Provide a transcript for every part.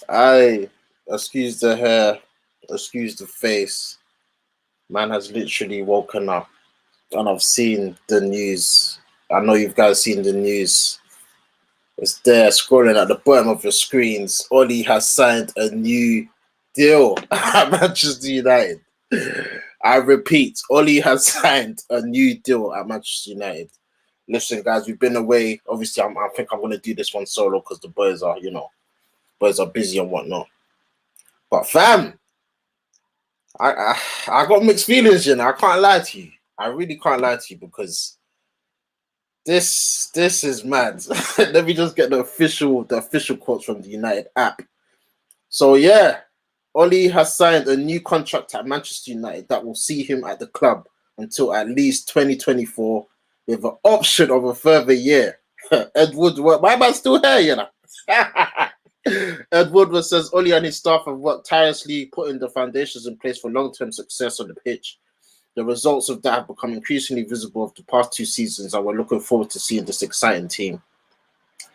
I excuse the hair, excuse the face. Man has literally woken up, and I've seen the news. I know you guys seen the news. It's there scrolling at the bottom of your screens. Ole has signed a new deal at Manchester United. I repeat, Ole has signed a new deal at Manchester United. Listen, guys, we've been away. Obviously, I think I'm going to do this one solo because the boys are busy and whatnot. But fam, I got mixed feelings, I can't lie to you. I really can't lie to you because this is mad. Let me just get the official quotes from the United app. So yeah, Ole has signed a new contract at Manchester United that will see him at the club until at least 2024 with an option of a further year. Ed Woodward, why am I still here, Ed Woodward says Ole and his staff have worked tirelessly putting the foundations in place for long-term success on the pitch. The results of that have become increasingly visible over the past 2 seasons, and we're looking forward to seeing this exciting team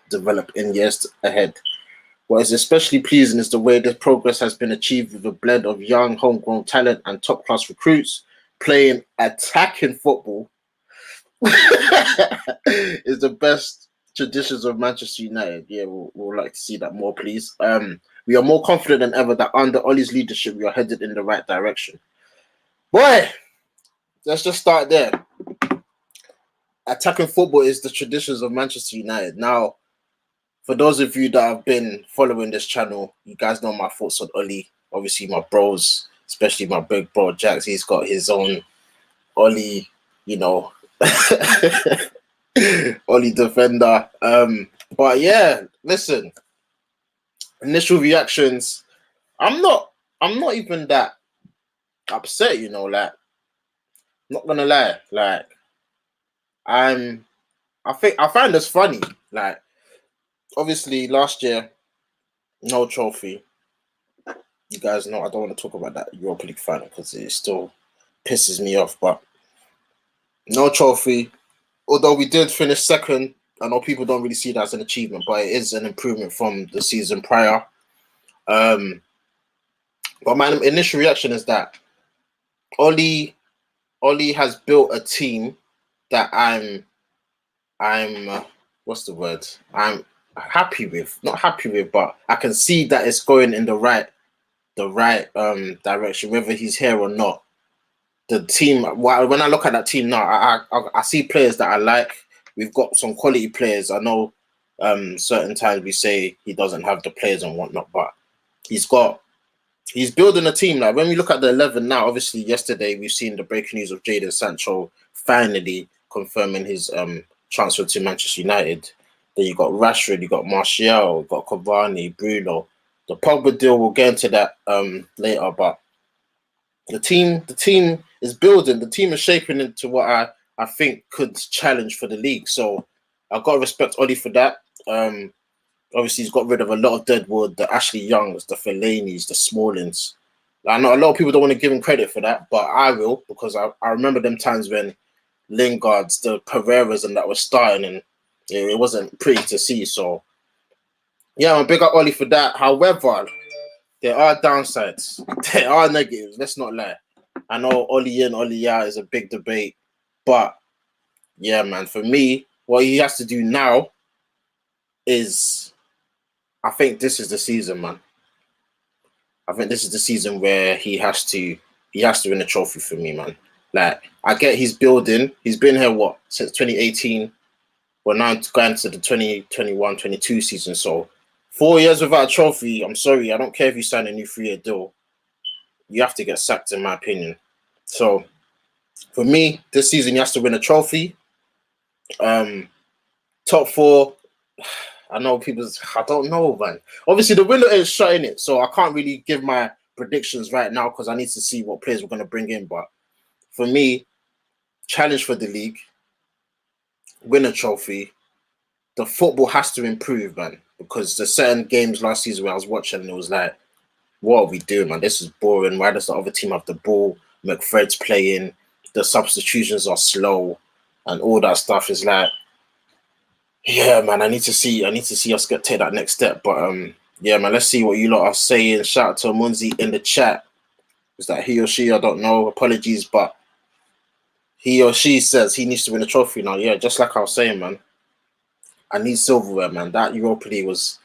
develop in years ahead. What is especially pleasing is the way this progress has been achieved with a blend of young, homegrown talent and top-class recruits playing attacking football is the best traditions of Manchester United. Yeah, we'll like to see that more, please. We are more confident than ever that under Ole's leadership, we are headed in the right direction. Boy, let's just start there. Attacking football is the traditions of Manchester United. Now, for those of you that have been following this channel, you guys know my thoughts on Ole. Obviously, my bros, especially my big bro Jax, he's got his own Ole, Ole defender. But yeah, listen. Initial reactions. I'm not even that upset, like, not gonna lie. Like, I find this funny. Like, obviously last year, no trophy. You guys know I don't want to talk about that Europa League final because it still pisses me off, but no trophy. Although we did finish second, I know people don't really see that as an achievement, but it is an improvement from the season prior. But my initial reaction is that Ole has built a team that I'm what's the word? I'm happy with. Not happy with, but I can see that it's going in the right direction, whether he's here or not. The team, when I look at that team now, I see players that I like. We've got some quality players. I know certain times we say he doesn't have the players and whatnot, but he's building a team. Like, when we look at the 11 now, obviously yesterday we've seen the breaking news of Jadon Sancho finally confirming his transfer to Manchester United. Then you got Rashford, you got Martial, you got Cavani, Bruno. The Pogba deal, we'll get into that later, but the team is building. The team is shaping into what I think could challenge for the league. So I've got to respect Ole for that. Obviously, he's got rid of a lot of deadwood, the Ashley Youngs, the Fellaini's, the Smallings. I know a lot of people don't want to give him credit for that, but I will, because I remember them times when Lingard's, the Pereiras and that was starting, and it wasn't pretty to see. So yeah, I'm big up Ole for that. However, there are downsides. There are negatives. Let's not lie. I know Ole in, Ole out is a big debate, but yeah, man, for me, what he has to do now is, I think this is the season, man. I think this is the season where he has to win a trophy for me, man. Like, I get he's building. He's been here, since 2018. We're now going to the 2021-22 season. So 4 years without a trophy, I'm sorry. I don't care if you sign a new 3-year deal. You have to get sacked, in my opinion. So for me, this season, he has to win a trophy. Top 4, I know I don't know, man. Obviously, the window is shut in it, so I can't really give my predictions right now because I need to see what players we're going to bring in. But for me, challenge for the league, win a trophy. The football has to improve, man, because there's certain games last season where I was watching and it was like, what are we doing, man? This is boring. Why does the other team have the ball? McFred's playing. The substitutions are slow and all that stuff is like, yeah, man, I need to see us take that next step. But Yeah, man. Let's see what you lot are saying. Shout out to Munzi in the chat. Is that he or she? I don't know. Apologies, but he or she says he needs to win a trophy now. Yeah, just like I was saying, man. I need silverware, man. That Europa League was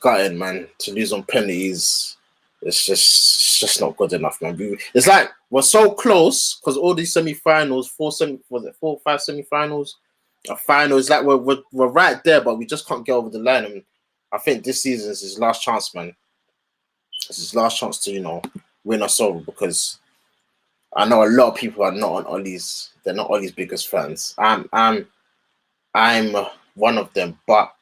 gutting, man. To lose on penalties, it's just not good enough, man. It's like we're so close because all these semi-finals, 4 or 5 semi-finals, a final. It's like we're right there, but we just can't get over the line. And I think this season is his last chance, man. It's his last chance to win us over, because I know a lot of people are not on Ollie's. They're not Ollie's biggest fans. I'm one of them, but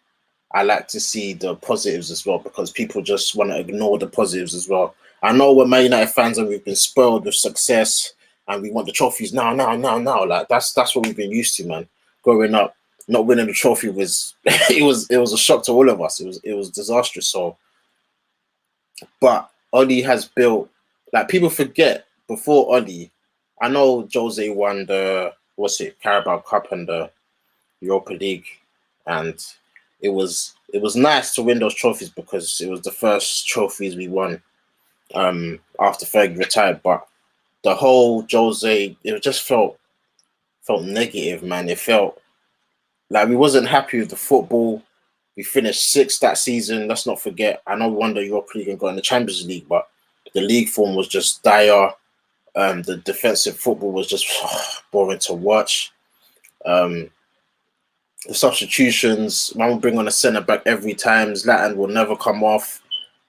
I like to see the positives as well, because people just want to ignore the positives as well. I know we're Man United fans and we've been spoiled with success and we want the trophies now. Like that's what we've been used to, man. Growing up, not winning the trophy was it was a shock to all of us. It was disastrous. So, but Ollie has built, like, people forget, before Ollie, I know Jose won the Carabao Cup and the Europa League, and it was nice to win those trophies because it was the first trophies we won after Fergie retired. But the whole Jose, it just felt negative, man. It felt like we wasn't happy with the football. We finished 6th that season. Let's not forget. I know we won the Europa League and got in the Champions League, but the league form was just dire. The defensive football was just boring to watch. The substitutions, man will bring on a centre back every time. Zlatan will never come off.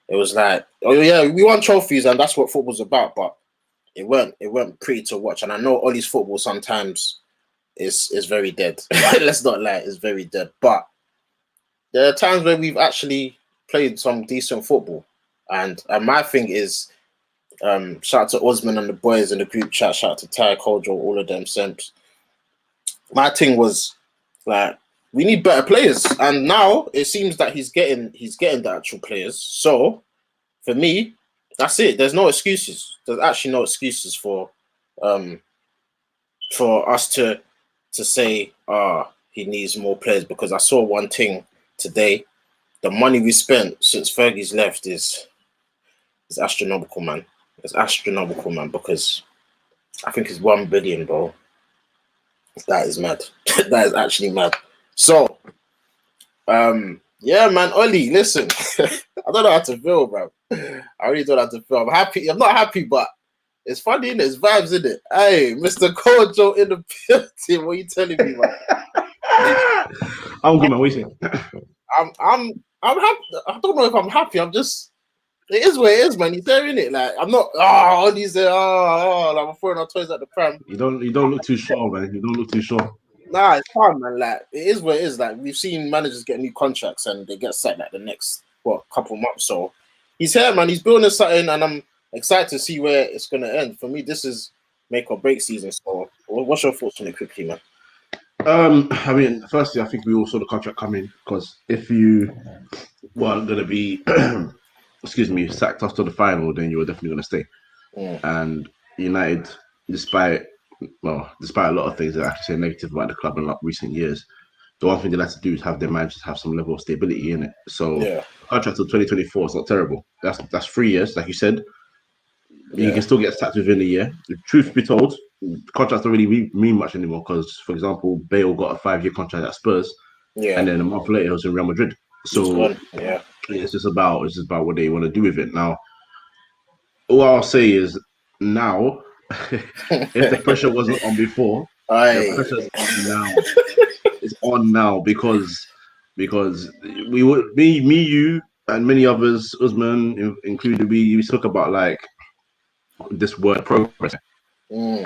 It was like, oh yeah, we won trophies and that's what football's about, but it weren't pretty to watch. And I know Ollie's football sometimes is very dead. Let's not lie, it's very dead. But there are times where we've actually played some decent football. And my thing is, shout out to Osman and the boys in the group chat, shout out to Ty, Kojo, all of them simps. My thing was, like, we need better players, and now it seems that he's getting the actual players. So for me, that's it. There's no excuses. There's actually no excuses for us to say he needs more players, because I saw one thing today. The money we spent since Fergie's left is astronomical, man. It's astronomical, man, because I think it's 1 billion, bro. That is mad. That is actually mad. So, yeah, man, Ollie, listen, I don't know how to feel, bro. I really don't know how to feel. I'm happy. I'm not happy, but it's funny, innit? It's vibes, innit? Hey, Mr. Kojo in the building. What are you telling me, man? I'm good, man. What are you saying? I'm happy. I don't know if I'm happy. I'm just. It is what it is, man. He's there, innit? Like, I'm not. Ollie's there. Like, I'm throwing our toys at the pram. You don't look too sure, man. You don't look too sure. Nah, it's fine, man. Like, it is what it is. Like, we've seen managers get new contracts and they get signed like the next couple months. So he's here, man. He's building something, and I'm excited to see where it's gonna end. For me, this is make or break season. So, what's your thoughts on it, quickly, man? I mean, firstly, I think we all saw the contract coming, because if you weren't gonna be, excuse me, sacked after the final, then you were definitely gonna stay. And United, despite a lot of things that I have to say negative about the club in recent years, the one thing they like to do is have their managers have some level of stability in it. So contract till 2024 is not terrible. That's 3 years, like you said. You can still get sacked within a year. The truth be told, contracts don't really mean much anymore, because, for example, Bale got a 5-year contract at Spurs, and then a month later he was in Real Madrid. So it's just about what they want to do with it. Now, all I'll say is, now, if the pressure wasn't on before, the pressure's on now. It's on now, because we would, me, you, and many others, Usman included, we spoke about, like, this word progress. You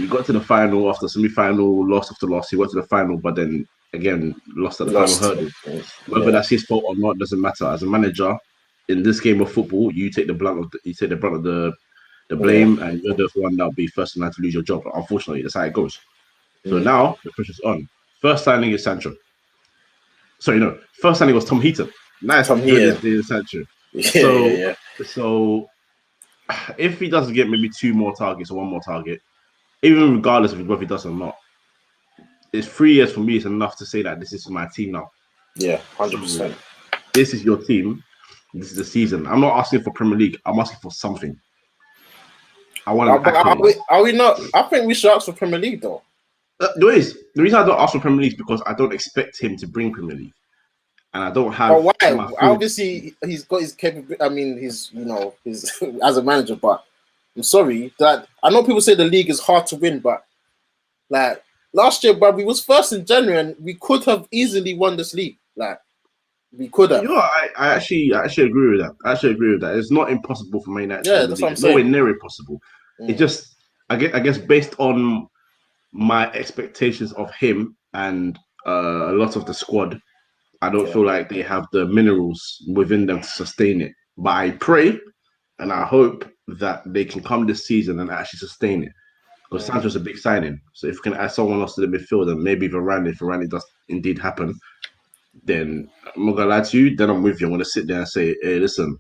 got to the final after semi-final, loss after loss. You got to the final, but then again lost at the final hurdle. Whether that's his fault or not doesn't matter. As a manager in this game of football, you take the brunt of the blame, and you're the one that'll be first in line to lose your job. Unfortunately, that's how it goes. So now the pressure's on. First signing is Sancho. Sorry, no. First signing was Tom Heaton. Nice, Tom Heaton, Sancho. So if he doesn't get maybe 2 more targets or 1 more target, even regardless of whether he does or not, it's 3 years for me. It's enough to say that this is my team now. Yeah, 100%. this is your team. This is the season. I'm not asking for Premier League. I'm asking for something. I want an accolade. Are we not? I think we should ask for Premier League though. The reason I don't ask for Premier League is because I don't expect him to bring Premier League, and I don't have. But why? Obviously, he's got his capability. I mean, his as a manager. But I'm sorry that I know people say the league is hard to win, but like last year, but we was first in January, and we could have easily won this league. Like we could have. You know, I actually agree with that. It's not impossible for Man United. Yeah, that's what I'm saying. Nowhere near impossible. It just, I guess, based on my expectations of him and a lot of the squad, I don't feel like they have the minerals within them to sustain it. But I pray and I hope that they can come this season and actually sustain it. Because Sancho's a big signing. So if we can add someone else to the midfield and maybe Varane, if Varane does indeed happen, then I'm not gonna lie to you, then I'm with you. I'm gonna sit there and say, hey, listen,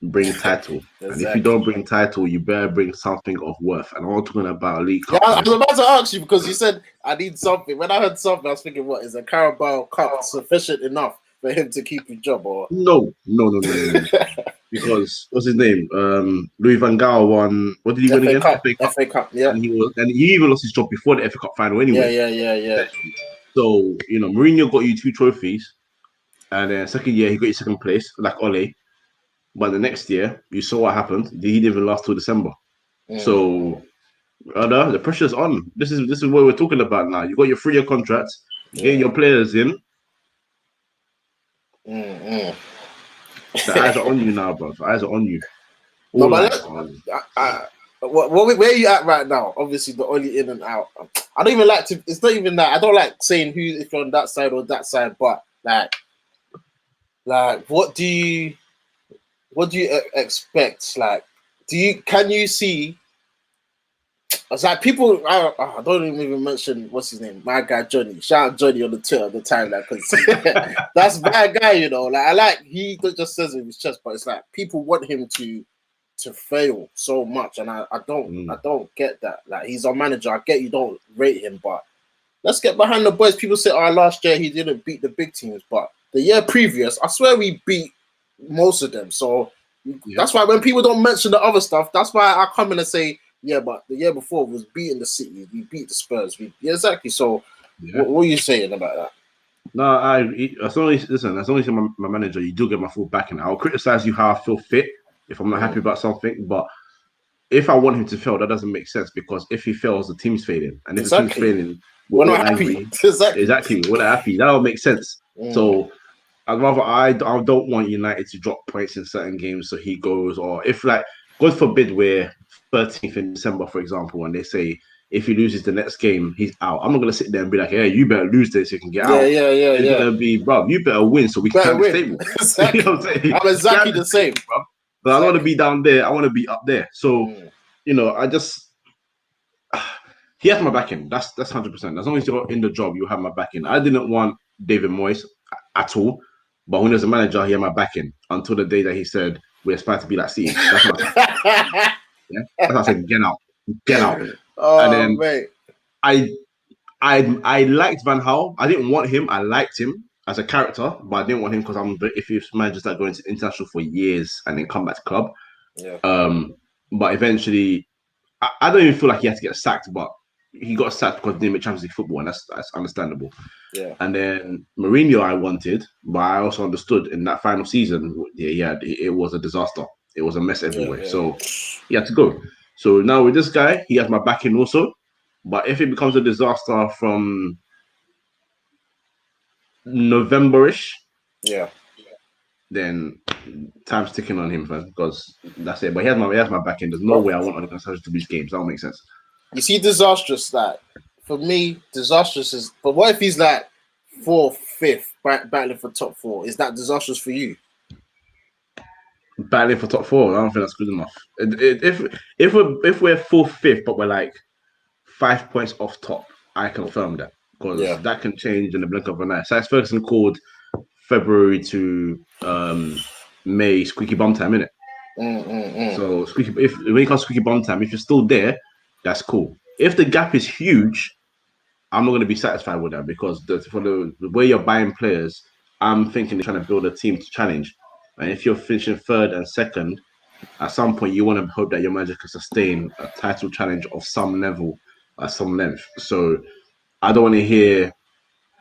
bring title. Exactly. And if you don't bring title, you better bring something of worth. And I'm not talking about a League Cup. Yeah, I was about to ask you because you said I need something. When I heard something, I was thinking, what is a Carabao Cup sufficient enough for him to keep his job? Or no. Because what's his name? Louis Van Gaal won. What did he win again? FA Cup. Yeah. And he even lost his job before the FA Cup final anyway. Yeah. So Mourinho got you 2 trophies, and then second year he got you second place, like Ole. But the next year, you saw what happened. He didn't even last till December. So the pressure's on. This is what we're talking about now. You got your 3-year contract, getting your players in. The eyes are on you now, bro. The eyes are on you. Where are you at right now? Obviously, the Ole in and out. I don't even like to. It's not even that. I don't like saying who if you're on that side or that side. But like, what do you expect? Like, can you see? It's like people. I don't even mention what's his name. My guy Johnny. Shout out Johnny on the Twitter at the time, like, because that's my guy. Like he just says it with his chest, but it's like people want him to fail so much, and I don't get that. Like, he's our manager. I get you don't rate him, but let's get behind the boys. People say, last year he didn't beat the big teams, but the year previous, I swear we beat most of them. So that's why when people don't mention the other stuff, that's why I come in and say, yeah, but the year before was beating the City, we beat the Spurs, exactly. So what are you saying about that? No, as long as you're my manager, you do get my full backing. I'll criticize you how I feel fit if I'm not happy about something, but if I want him to fail, that doesn't make sense, because if he fails, the team's failing, and if the team's failing, we're not happy. Exactly, we're not happy. That will make sense. So I'd rather I don't want United to drop points in certain games, so he goes, or if, like, God forbid, we're 13th in December, for example, and they say if he loses the next game, he's out. I'm not gonna sit there and be like, hey, you better lose this so you can get out. It's gonna be, bro, you better win so we can climb the table. Exactly. You know what I'm saying? I'm exactly the same, bro. But I don't want to be down there. I want to be up there. So, I just he has my backing. That's 100%. As long as you're in the job, you have my backing. I didn't want David Moyes at all, but when he was a manager, he had my backing until the day that he said we aspire to be like City. That's my That's what I said. Get out. And then mate. I liked Van Gaal. I didn't want him. I liked him as a character, but I didn't want him because if he's managers that go into international for years and then come back to club. But eventually, I don't even feel like he had to get sacked, but he got sacked because he didn't make Champions League football, and that's understandable. And then Mourinho I wanted, but I also understood in that final season, it was a disaster. It was a mess everywhere. So he had to go. So now with this guy, he has my backing also. But if it becomes a disaster from November-ish, then time's ticking on him, fam, because that's it. But he has my backing. There's no way I want Ole Gunnar SOLSKJAER to lose games. That don't make sense. You see, disastrous, like, for me, disastrous is, but what if he's like 4th, 5th, battling for top 4? Is that disastrous for you? Battling for top 4, I don't think that's good enough. If we're 4th, 5th, but we're like 5 points off top, I confirm that, because that can change in the blink of an eye. Cyrus Ferguson called February to May squeaky bum time, innit? So when it comes to squeaky bum time, if you're still there, that's cool. If the gap is huge, I'm not going to be satisfied with that, because for the way you're buying players, I'm thinking they're trying to build a team to challenge. And if you're finishing third and second, at some point you want to hope that your manager can sustain a title challenge of some level at some length. So I don't want to hear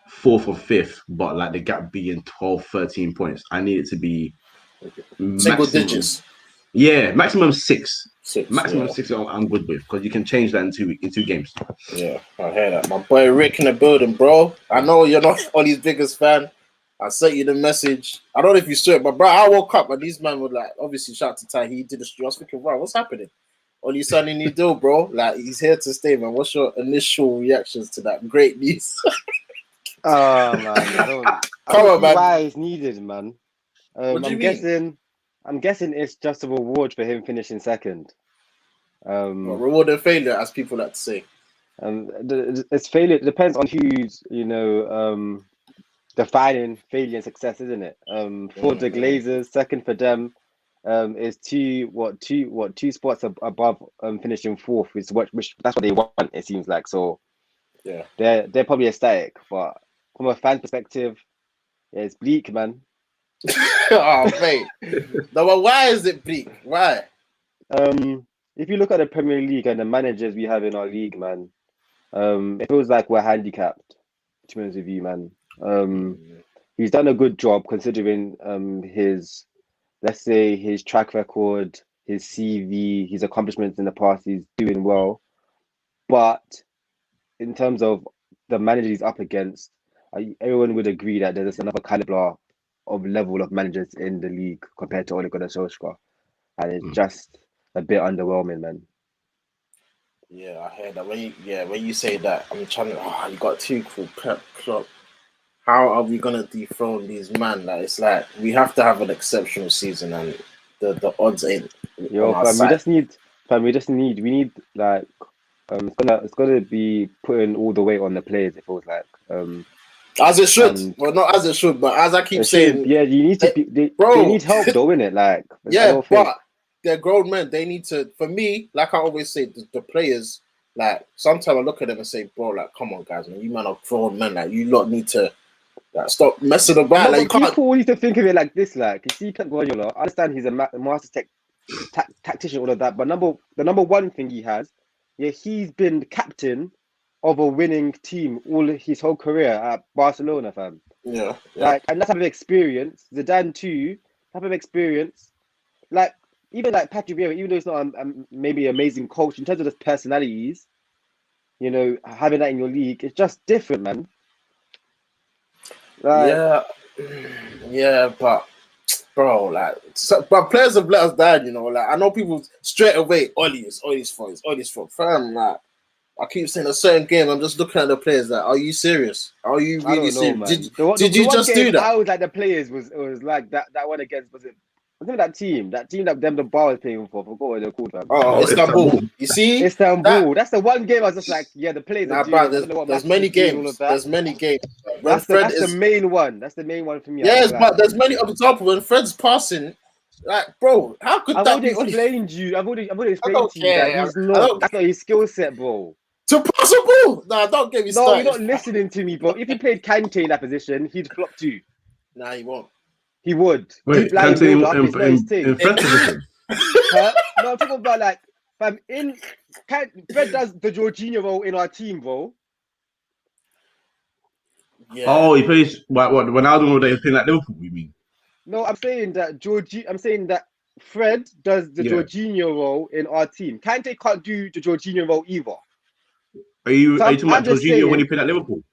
fourth or fifth, but like the gap being 12, 13 points. I need it to be Single maximum. digits. Yeah, maximum six. Yeah. 6 I'm good with, because you can change that in two games. Yeah, I hear that. My boy Rick in the building, bro. I know you're not Ollie's biggest fan. I sent you the message. I don't know if you saw it, but bro, I woke up and these men were like, obviously, shout out to Ty. He did the stream. I was thinking, wow, what's happening? Ollie signing new deal, bro. Like, he's here to stay, man. What's your initial reactions to that great news? Oh man, I don't on, man. see why it's needed, man. I'm guessing it's just a reward for him finishing second. Reward and failure, as people like to say. It's failure. It depends on who's, defining failure and success, isn't it? For the Glazers, second for them, is two spots above finishing fourth, which that's what they want. It seems like. So yeah, they're probably ecstatic, but from a fan perspective, yeah, it's bleak, man. Oh mate, no, but why is it bleak? Why? If you look at the Premier League and the managers we have in our league, man, it feels like we're handicapped. To be honest with you, man. He's done a good job considering his, let's say, his track record, his CV, his accomplishments in the past. He's doing well, but in terms of the manager he's up against, everyone would agree that there's another caliber of level of managers in the league compared to Ole Gunnar SOLSKJAER, and it's just a bit underwhelming, man. Yeah, I heard that. When you say that, I'm trying to. You got too cool, Pep Klopp. How are we gonna dethrone these man? Like, it's like we have to have an exceptional season, and the odds ain't. Yo, fam, we need like it's gonna be putting all the weight on the players. It feels like as it should. Well, not as it should, but as I keep saying, yeah, you need to. They need help, though, innit? Like, yeah, but they're grown men. They need to. For me, like I always say, the players. Like, sometimes I look at them and say, bro, like, come on, guys, man, you man are grown men. Like, you lot need to. Like, stop messing about. No, like, you can't. People need to think of it like this. Like, you see, Pep Guardiola. I understand he's a master tactician, all of that. But the number one thing he has, he's been captain of a winning team his whole career at Barcelona, fam. Yeah. Like, and that type of experience, Zidane too, type of experience. Like, even like Patrick Vieira, even though he's not maybe an amazing coach in terms of his personalities, having that in your league, it's just different, man. Like, yeah, but bro, but players have let us down, Like, I know people straight away, Ollie's fault. Fam, like, I keep saying a certain game. I'm just looking at the players. Like, are you serious? Are you really serious? Did you just do that? I was like, the players was like that one against was it? Wasn't that team that the bar was playing for? I forgot what they're called. Oh, Istanbul. You see, Istanbul. That's the one game I was just like, yeah, the players. There's many games. There's many games. That's the main one. That's the main one for me. Yes, but there's many other examples when Fred's passing. Like, bro, how could I've that be? I've already explained to you that he's not. That's not his skill set, bro. To pass a ball? Nah, don't get me started. No, you're not listening to me, bro. If he played Kante in that position, he'd flop too. Nah, he won't. He would. Wait, Kante in Fred position? Huh? No, I'm talking about like, Fred does the Jorginho role in our team, bro. Yeah. Oh, he plays what? When I don't know that he's playing at Liverpool, you mean? No, I'm saying that Fred does the Jorginho role in our team. Kante can't do the Jorginho role either. Are you talking about Jorginho when he played at Liverpool?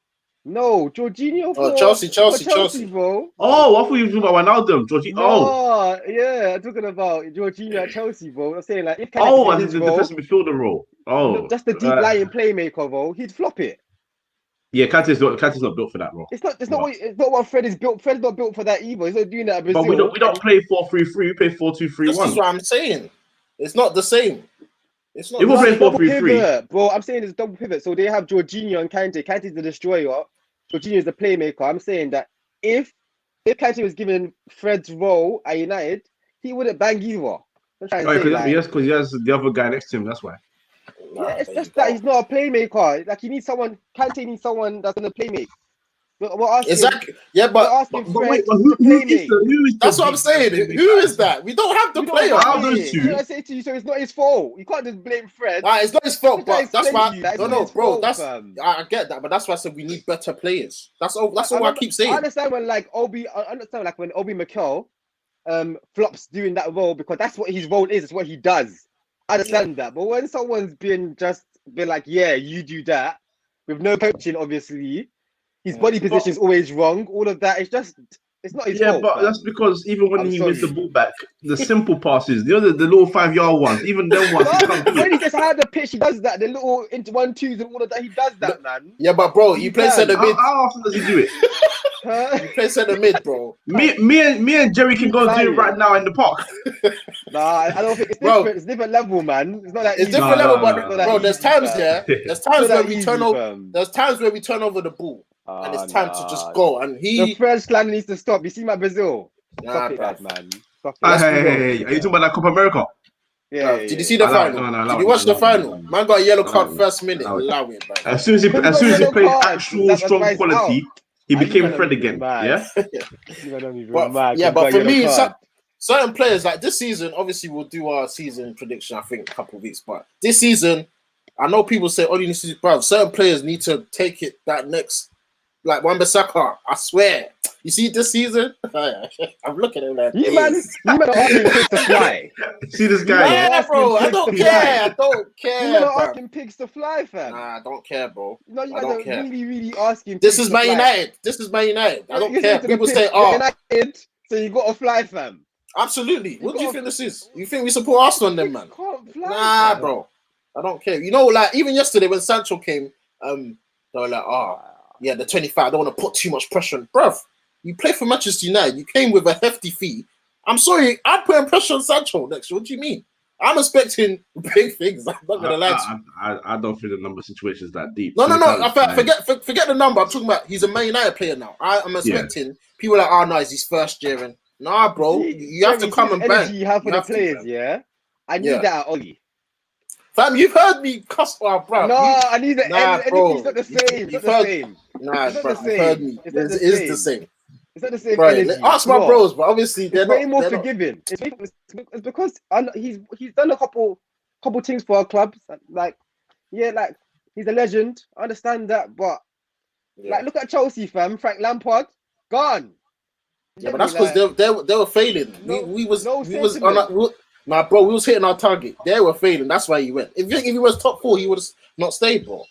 No, Jorginho. Chelsea, bro. Oh, I thought you were talking about Ronaldo. Jorginho. No, yeah, I'm talking about Jorginho at Chelsea, bro. I'm saying like if Kante the defensive midfielder role. Oh, that's the deep lying playmaker role. He'd flop it. Yeah, Kante's not built for that role. It's not what Fred is built. Fred's not built for that either. He's not doing that at Brazil. But we don't play 4-3-3. We play 4-2-3-1. This is what I'm saying. It's not the same. It's not. If we're playing 4-3-3, bro, I'm saying it's double pivot. So they have Jorginho and Kante. Kante's the destroyer. Jorginho is the playmaker. I'm saying that if Kante was given Fred's role at United, he wouldn't bang either. Because he has the other guy next to him. That's why. Yeah, it's just that he's not a playmaker. Like, he needs someone. Kante needs someone that's gonna play make. We're asking, Exactly. Yeah, we're but asking Fred who to play is me. that's what I'm saying. Who is that? We don't have the player. Out of those two. I say to you, so it's not his fault. You can't just blame Fred. It's not his fault, but that's why. No, bro. I get that, but that's why I said we need better players. That's all. That's all I keep saying. I understand when when Obi Mikel flops doing that role because that's what his role is. It's what he does. I understand that, but when someone's been like, yeah, you do that with no coaching, obviously, his body position is always wrong. All of that, it's not his fault. Yeah, but that's because even when he wins the ball back, the simple passes, the little 5-yard ones, even them ones, he can't do when it. he gets out of the pitch, he does that. The little into 1-2s and all of that, he does that, man. Yeah, but bro, you play centre mid. How often does he do it? You play centre mid, bro. Me and Jerry can go and do it right now in the park. Nah, I don't think it's different. It's different level, man. It's not that. It's different level, but bro, there's times there's times where we turn over. There's times where we turn over the ball, and it's time to just go. And the French slam needs to stop. You see my Brazil. Stop it, man. Stop it. Hey, are you talking about that Copa America? Yeah. Did you see the final? Did you watch the final? Man got a yellow card first minute. Allow it, man. As soon as he played actual strong quality, he became Fred again. Yeah. But for me, certain players like this season, obviously we'll do our season prediction. I think a couple of weeks, but this season, I know people say, "Oh, you need to see, bro." Certain players need to take it that next. Like Wan-Bissaka, I swear. You see this season? I'm looking at him like you man asking pigs to fly. See this guy? Yeah, bro. I don't care. I don't care. You man asking pigs to fly, fam. Nah, I don't care, bro. No, you guys are really, really asking. This is Man United. This is Man United. I don't care. People say, "Oh, United, so you got to fly, fam." Absolutely. What do you think this is? You think we support Arsenal, then, man? Can't fly, nah, bro. I don't care. You know, like even yesterday when Sancho came, they were like, "Oh, yeah, the 25. I don't want to put too much pressure on, bruv. You play for Manchester United. You came with a hefty fee. I'm sorry, I'm putting pressure on Sancho next year. What do you mean? I'm expecting big things. I'm not gonna lie to you. I don't think the number situation is that deep. No. Forget the number. I'm talking about he's a Man United player now. I'm expecting people like, "Oh no, it's his first year." And nah, bro, you have to come and bang. You have for the players, yeah. I need that at Oli. Fam, you've heard me cuss, bro. No, I need the energy. It's not the same. It's not the same. Nah, bro, you've heard me. It is the same. It's not the same bro, energy. ask my bros, but obviously they're way more forgiving. It's because he's done a couple things for our clubs. Like he's a legend. I understand that, but like look at Chelsea, fam. Frank Lampard gone. Yeah, but that's because they were failing. We was nah, bro, we was hitting our target. They were failing. That's why he went. If he was top 4, he would have not stayed, bro.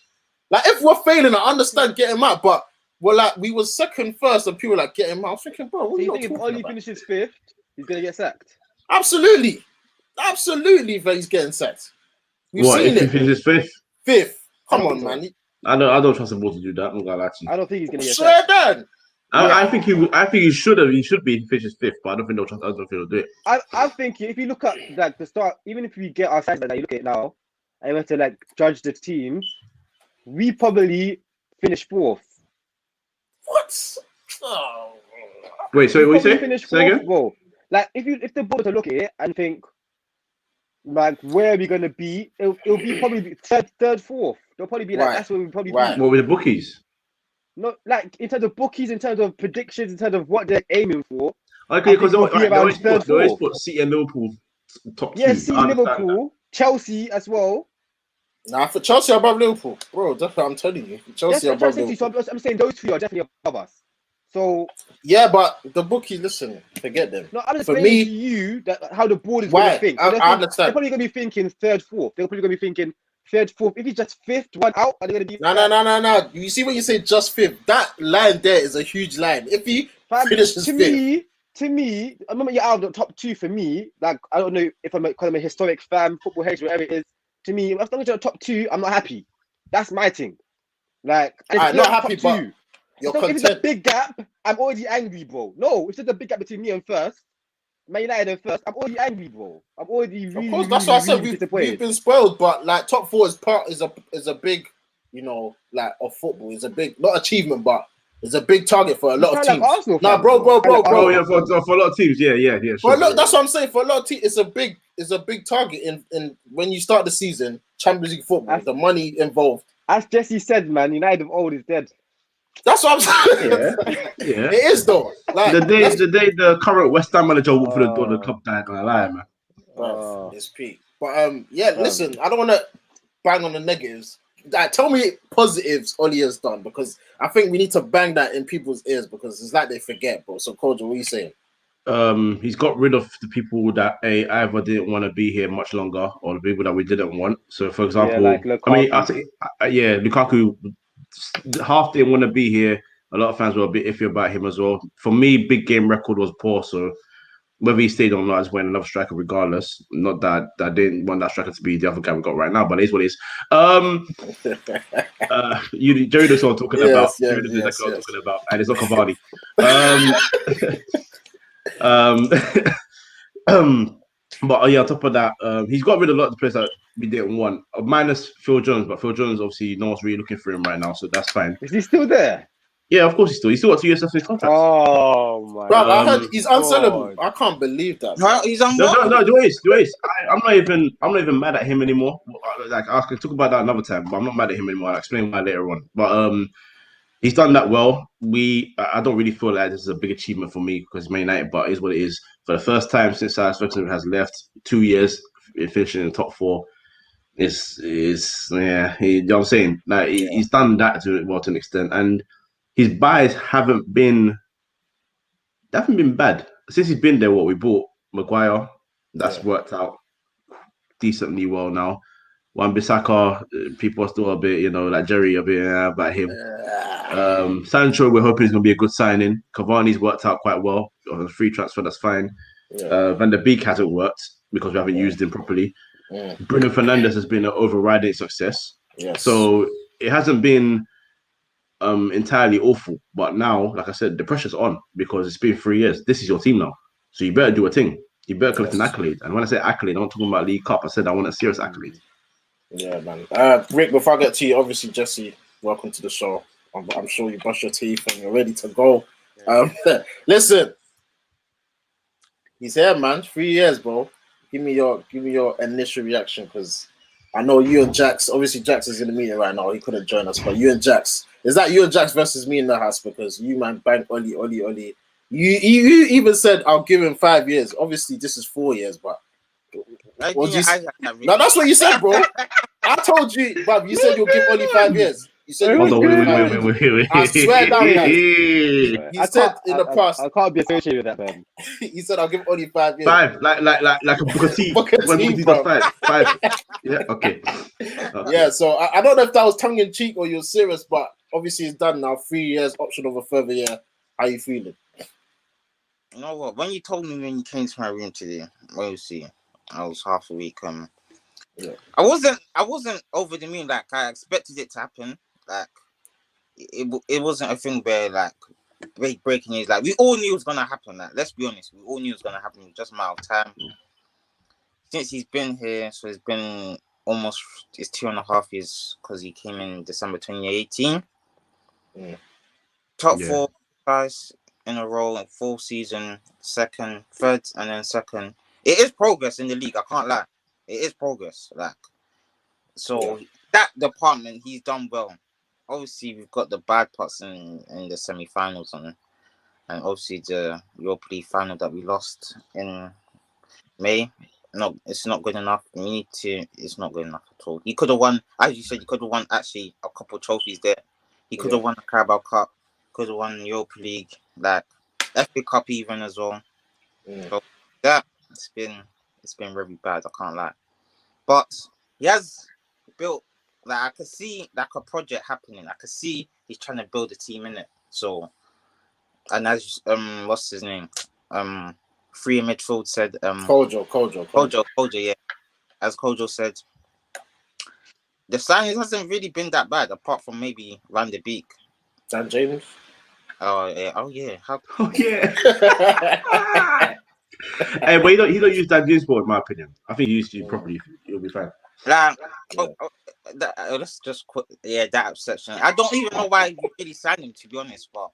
Like if we're failing, I understand get him out, but we was second, first, and people were like get him out. I was thinking, bro, what are you think if Oli finishes 5th, he's gonna get sacked? Absolutely, that he's getting sacked. We've seen if he finishes 5th? 5th. Come on, man. I don't trust him to do that. I'm not gonna lie to you. I don't think he's gonna get sacked. Swear down. I think he should have. He should be finishes 5th, but I don't think he'll do it. I think if you look at like the start, even if we get our sides that you look at it now, and we have to like judge the teams, we probably finish 4th. What? Oh. Wait, so what you say? Finish 4th, bro. Like if the board to look at it and think like where are we gonna be, it'll be probably third, 4th. They'll probably be like that's where we'll probably be. What with the bookies? No, like in terms of bookies, in terms of predictions, in terms of what they're aiming for. Okay, because they always put City and Liverpool top 2. Yeah, City, Liverpool, Chelsea as well. Nah, for Chelsea above Liverpool, bro. That's what I'm telling you. Chelsea above Liverpool. So I'm saying those 2 are definitely above us. So yeah, but the bookies, listen, forget them. No, I'm explaining to you that how the board is going to think. I understand. They're probably going to be thinking 3rd, 4th. They're probably going to be thinking 3rd, 4th. If he's just 5th, 1 out, are they going to be? No. You see when you say just 5th, that line there is a huge line. If he finishes 5th. To me, I remember you're out of the top 2 for me. Like, I don't know if because I'm a historic fan, football heads, whatever it is. To me, if I'm going to the top 2, I'm not happy. That's my thing. Like, I'm not happy, but you're content. If it's a big gap, I'm already angry, bro. No, if there's a big gap between me and first, Man United and first, I'm already angry, bro. I'm already really. Of course, that's what I said. We've been spoiled, but like top 4 is a big, you know, like of football. It's a big not achievement, but it's a big target for a lot of teams. Nah, bro. Yeah, for a lot of teams, yeah. Sure, that's what I'm saying. For a lot of teams, it's a big target in when you start the season, Champions League football, the money involved. As Jesse said, man, United of old is dead. That's what I'm saying. Yeah. It is though. Like The day the current West Ham manager walked through the door, the club died. I lie, man. bruv, it's peak. But yeah, listen, I don't want to bang on the negatives. Like, tell me positives Oli has done, because I think we need to bang that in people's ears, because it's like they forget, bro. So, Kojo, what are you saying? He's got rid of the people that either didn't want to be here much longer, or the people that we didn't want. So, for example, like Lukaku. I mean, Lukaku, half didn't want to be here. A lot of fans were a bit iffy about him as well. For me, big game record was poor. So whether he stayed or not, I just went another striker regardless. Not that I didn't want that striker to be the other guy we got right now, but it is what it is. Jerry knows what I'm talking about. Jerry knows exactly what I'm talking about, and it's not Cavani. But yeah, on top of that, he's got rid of a lot of the players that we didn't want, minus Phil Jones. But Phil Jones, obviously, no one's really looking for him right now, so that's fine. Is he still there? Yeah, of course he's still got 2 years left in his contract. Oh my God! I heard he's unsellable. I can't believe that. No, he's on no. Do it. I'm not even mad at him anymore. Like, I can talk about that another time, but I'm not mad at him anymore. I'll explain why later on. But he's done that well. I don't really feel like this is a big achievement for me because Man United, but it is what it is. For the first time since Alex Ferguson has left, 2 years finishing in the top 4. You know what I'm saying? Like, he's done that to an extent, and his buys haven't been bad since he's been there. What we bought Maguire, that's worked out decently well now. Wan-Bissaka, people are still a bit, like Jerry, a bit about him. Sancho, we're hoping he's going to be a good signing. Cavani's worked out quite well on a free transfer. That's fine. Van der Beek hasn't worked because we haven't used him properly. Bruno Fernandes has been an overriding success. So it hasn't been entirely awful, but now, like I said, the pressure's on because it's been 3 years. This is your team now, so you better do a thing. You better collect an accolade. And when I say accolade, I'm not talking about League Cup. I said I want a serious accolade. Yeah, man. Rick, before I get to you, obviously, Jesse, welcome to the show. I'm sure you brush your teeth and you're ready to go. Listen, he's here, man. 3 years, bro. Give me your initial reaction, because I know you and Jax. Obviously, Jax is in the meeting right now. He couldn't join us, but you and Jax. Is that you and Jax versus me in the house? Because you, man, bang Oli. You even said I'll give him 5 years. Obviously, this is 4 years, but no, that's what you said, bro. I told you, Bob. You said you'll give Oli 5 years. You said hold on, wait. I swear down, guys. He said in the past. I can't be associated with that, man. He said I'll give Oli 5 years. 5, like a Booker T. When Booker T does 5. Yeah, okay. Yeah, so I don't know if that was tongue in cheek or you're serious, but obviously it's done now. 3 years, option of a further year. How you feeling? You know what? When you told me when you came to my room today, obviously I was half a week. I wasn't over the moon. Like, I expected it to happen. Like, it wasn't a thing where like breaking news. Like, we all knew it was gonna happen. Like, let's be honest, we all knew it was gonna happen. Just a matter of time. Since he's been here, so it's been almost 2.5 years because he came in December 2018. Top 4 guys in a row, and full season, second, third, and then second. It is progress in the league. I can't lie. It is progress. Like, so that department, he's done well. Obviously, we've got the bad parts in the semi-finals, and obviously the Europa League final that we lost in May. No, it's not good enough. It's not good enough at all. He could have won, as you said, he could have won actually a couple of trophies there. He could have won the Carabao Cup, could have won the Europa League, like FA Cup even as well. So that it's been very bad, I can't lie. But he has built, like, I could see like a project happening. I could see he's trying to build a team in it. So, and as what's his name? Free midfield said Kojo, yeah. As Kojo said, the signings hasn't really been that bad, apart from maybe Van der Beek. Dan James? Oh yeah. Hey, but he don't use Dan James ball, in my opinion. I think he used to properly. He'll be fine. Like, let's just quit. Yeah, that section. I don't even know why you really signed him, to be honest. But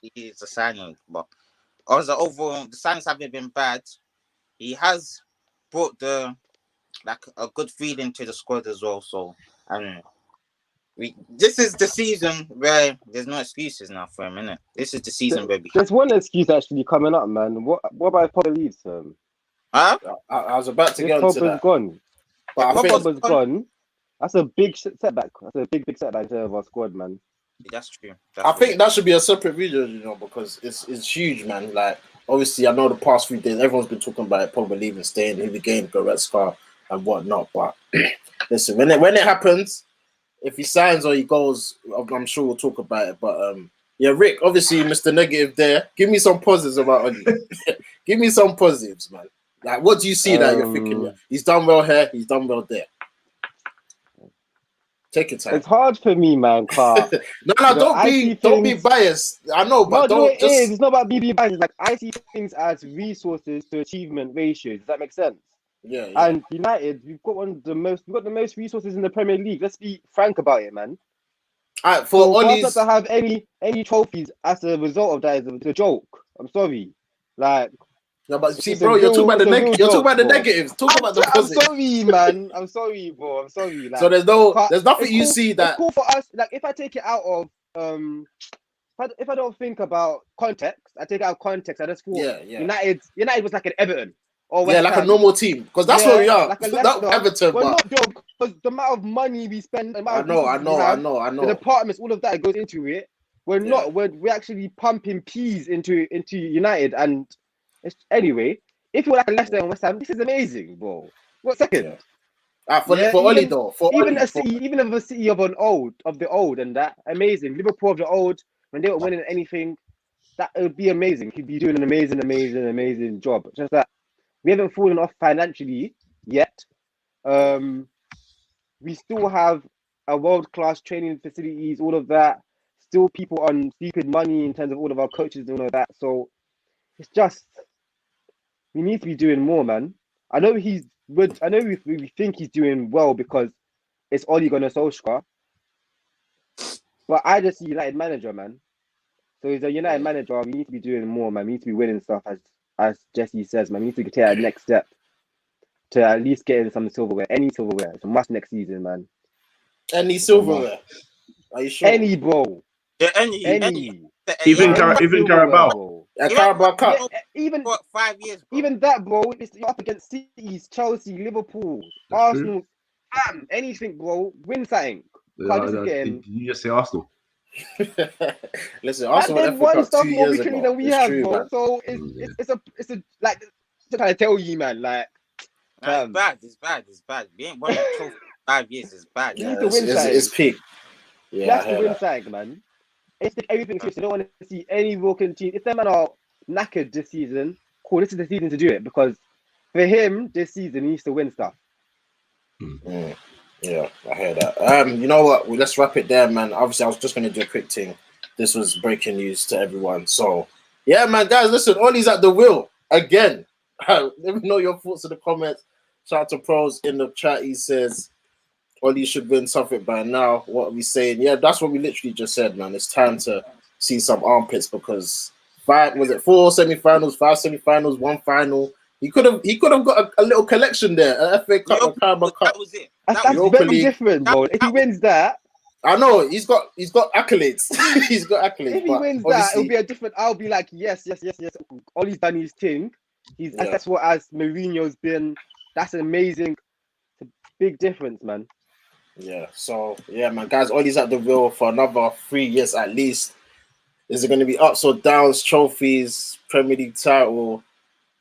he is a signing. But as an overall, the signings haven't been bad. He has brought a good feeling to the squad as well. So, This is the season where there's no excuses now for him, innit? This is the season where There's one excuse actually coming up, man. What about if Pogba leaves? Huh? I was about to If get onto Pogba's that. gone, But I think Pogba's gone. That's a big setback. That's a big setback to our squad, man. That's true. I think that should be a separate video, you know, because it's huge, man. Like, obviously, I know the past few days, everyone's been talking about it, Pogba leaving, staying in the game, Goretzka and whatnot. But listen, when it happens, if he signs or he goes, I'm sure we'll talk about it. But yeah, Rick, obviously, Mr. Negative there. Give me some positives about Oli. Give me some positives, man. Like, what do you see that you're thinking? Yeah, he's done well here, he's done well there. Take your time. It's hard for me, man. No, don't be biased. I know, but don't just. It's not about being biased. It's like I see things as resources to achievement ratios. Does that make sense? Yeah. And United, we've got the most resources in the Premier League. Let's be frank about it, man. For us not to have any trophies as a result of that is a joke. I'm sorry. Like, no, but see, bro, you're talking about the negatives. Talk about the positives. I'm sorry, man. I'm sorry, bro. I'm sorry. Like, so there's nothing you see that. It's cool for us. Like, if I take it out of if I don't think about context, I take it out of context. I just thought United was like an Everton or West like Ham. a normal team, because that's what we are. Like not Everton, we're but not because the amount of money we spend, the amount I know. the departments, all of that goes into it. We're actually pumping peas into United, and anyway, if you're like a Leicester and West Ham, this is amazing, bro. What second? For Oli though, even a city of the old and that amazing. Liverpool of the old, when they were winning anything, that would be amazing. He'd be doing an amazing job. Just that we haven't fallen off financially yet. We still have a world-class training facilities, all of that. Still people on stupid money in terms of all of our coaches and all of that. So it's just we need to be doing more, man. I know we think he's doing well because it's Ole Gunnar SOLSKJAER. But I just see United manager, man. So he's a United manager. We need to be doing more, man. We need to be winning stuff, as Jesse says, man. We need to take that next step to at least get in some silverware. Any silverware. It's a must next season, man. Any silverware? Are you sure? Any, bro. Yeah, any. Even Carabao. Carabao Cup. Even what, 5 years, bro? Even that, bro. You're up against Cities, Chelsea, Liverpool, Arsenal, anything, bro. Win something. You just say Arsenal. Listen, Arsenal have won stuff more recently than we have, bro. Man. So it's a like to kind of tell you, man. Like, it's bad. We ain't won a trophy 5 years. It's bad. You need to win it's peak. Yeah, that's the win side, man. It's everything serious. I don't want to see any broken teams. If them men are knackered this season, cool. This is the season to do it because for him this season he needs to win stuff. Yeah, I hear that. You know what? Well, let's wrap it there, man. Obviously, I was just going to do a quick thing. This was breaking news to everyone. So, yeah, man, guys, listen. Ollie's at the wheel again. Let me know your thoughts in the comments. Shout out to Pros in the chat. He says Ollie should win something by now. What are we saying? Yeah, that's what we literally just said, man. It's time to see some armpits because 4 semi-finals, 5 semi-finals, 1 final. He could have got a little collection there. A FA Cup, a Carabao Cup. That was it. That's very different, bro. If he wins that, I know he's got accolades. He's got accolades. If he wins that, it'll be a different. I'll be like, yes. Ollie's done his thing. He's successful as Mourinho's been. That's amazing. It's a big difference, man. Yeah. So yeah, man, guys, Ollie's at the wheel for another 3 years at least. Is it going to be ups or downs? Trophies, Premier League title.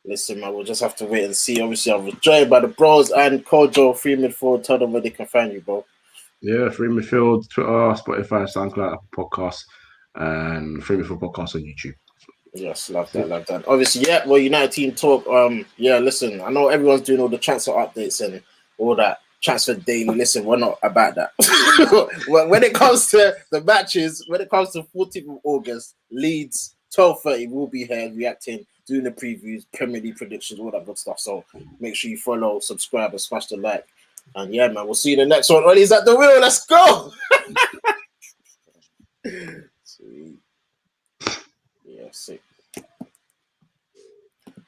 Listen, man, we'll just have to wait and see. Obviously, I was joined by the Bros and Kojo, Free Midfield. Tell them where they can find you, bro. Yeah, Free Midfield, Twitter, Spotify, SoundCloud, podcast, and Free Midfield podcast on YouTube. Yes, love that. Obviously, yeah, well, United team talk. Yeah, listen, I know everyone's doing all the transfer updates and all that. Transfer daily. Listen, we're not about that. When it comes to the matches, when it comes to 14th of August, Leeds, 12:30, we'll be here reacting, doing the previews, Premier League predictions, all that good stuff. So make sure you follow, subscribe, and smash the like. And yeah, man, we'll see you in the next one. Ollie's at the wheel. Let's go. Sweet. Yeah, sick.